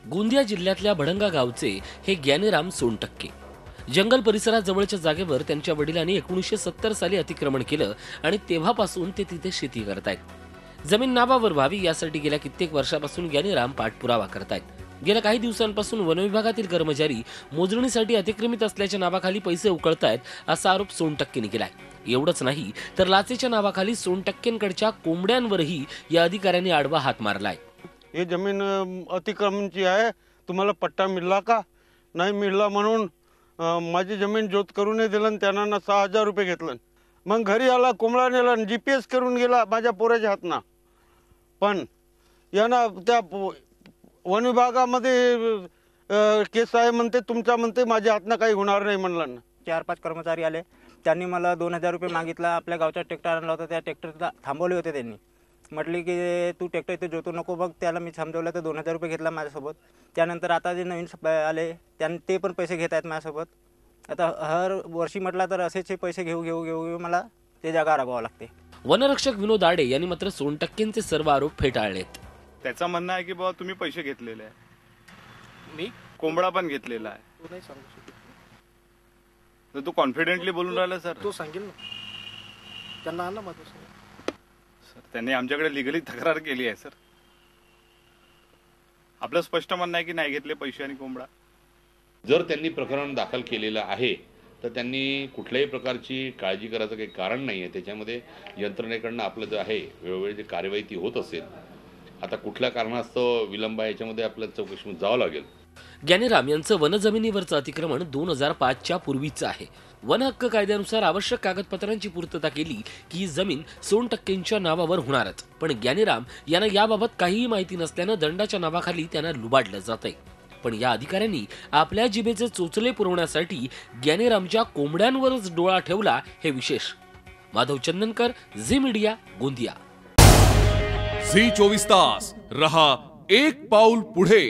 गोंदिया जिल्ह्यातल्या भडंगा गावचे हे ज्ञानीराम सोनटक्के जंगल परिसरात जवळच्या जागेवर त्यांच्या वडिलांनी 1970 साली अतिक्रमण केलं आणि तेव्हापासून ते तिथे शेती करतायत। जमीन नावावर व्हावी यासाठी गेल्या कित्येक वर्षापासून ज्ञानीराम पाठपुरावा करतायत। गेल्या काही दिवसांपासून वन विभागातील कर्मचारी मोजणीसाठी अतिक्रमित असल्याच्या नावाखाली पैसे उकळतायत असा आरोप सोनटक्केंनी केलाय। एवढंच नाही तर लाचेच्या नावाखाली सोनटक्केंकडच्या कोंबड्यांवरही या अधिकाऱ्यांनी आडवा हात मारलाय। ये जमीन अतिक्रमणची आहे, तुम्हाला पट्टा मिळला का? नाही मिळला म्हणून माझी जमीन जोत करून दिलं आणि त्यांना 6000 रुपये घेतलं। मग घरी आला, कोंबडा नेला, GPS करून गेला माझ्या पोराच्या हातनं। पण यांना त्या वन विभागामध्ये केस आहे म्हणते, तुमच्या म्हणते माझ्या हातनं काही होणार नाही म्हणलं। 4-5 कर्मचारी आले, त्यांनी मला 2000 रुपये मागितला। आपल्या गावचा ट्रॅक्टर आणला होता, त्या ट्रॅक्टरला थांबवले होते त्यांनी। म्हटले की तू ट्रॅक्टर इथे जोतू नको बघ, त्याला मी समजवलं तर 2000 रुपये घेतला माझ्यासोबत। त्यानंतर आता जे नवीन आले त्यांनी ते पण पैसे घेत आहेत माझ्यासोबत। आता हर वर्षी म्हटला तर असेच पैसे घेऊ मला ते जागा राबवावं लागते। वनरक्षक विनोद आडे यांनी मात्र सोनटक्केंचे सर्व आरोप फेटाळलेत। त्याचं म्हणणं आहे की बाबा तुम्ही पैसे घेतलेले आहे, मी कोंबडा पण घेतलेला आहे। तो नाही सांगू शकत, तर तू कॉन्फिडेंटली बोलून राहिला सर। तो सांगेल ना, त्यांना आणला माझं सर। त्यांनी आमच्याकडे लिगली तक्रार केली आहे सर। आपलं स्पष्ट म्हणणं आहे की नाही घेतले पैसे आणि कोंबडा। जर त्यांनी प्रकरण दाखल केलेलं आहे तर त्यांनी कुठल्याही प्रकारची काळजी करायचं काही कारण नाही आहे। त्याच्यामध्ये यंत्रणेकडनं आपलं जे आहे वेळोवेळी जी कार्यवाही ती होत असेल। आता कुठल्या कारणास्तव विलंब आहे याच्यामध्ये आपल्याला चौकशीमध्ये जावं लागेल। ज्ञानीराम यांचं वनजमिनीवरचं अतिक्रमण 2005च्या पूर्वीचं आहे। वन हक्क कायद्यानुसार आवश्यक कागदपत्रांची पूर्तता केली की ही जमीन सोनटक्केंच्या नावावर होणारच। पण ज्ञानीराम यांना याबाबत काहीही माहिती नसल्यानं दंडाच्या नावाखाली त्यांना लुबाडलं जातंय। पण या अधिकाऱ्यांनी आपल्या जिभेचे चोचले पुरवण्यासाठी ज्ञानीरामच्या कोंबड्यांवरच डोळा ठेवला हे विशेष। माधव चंदनकर, झी मीडिया, गोंदिया। झी 24 तास रहा एक पाऊल पुढे।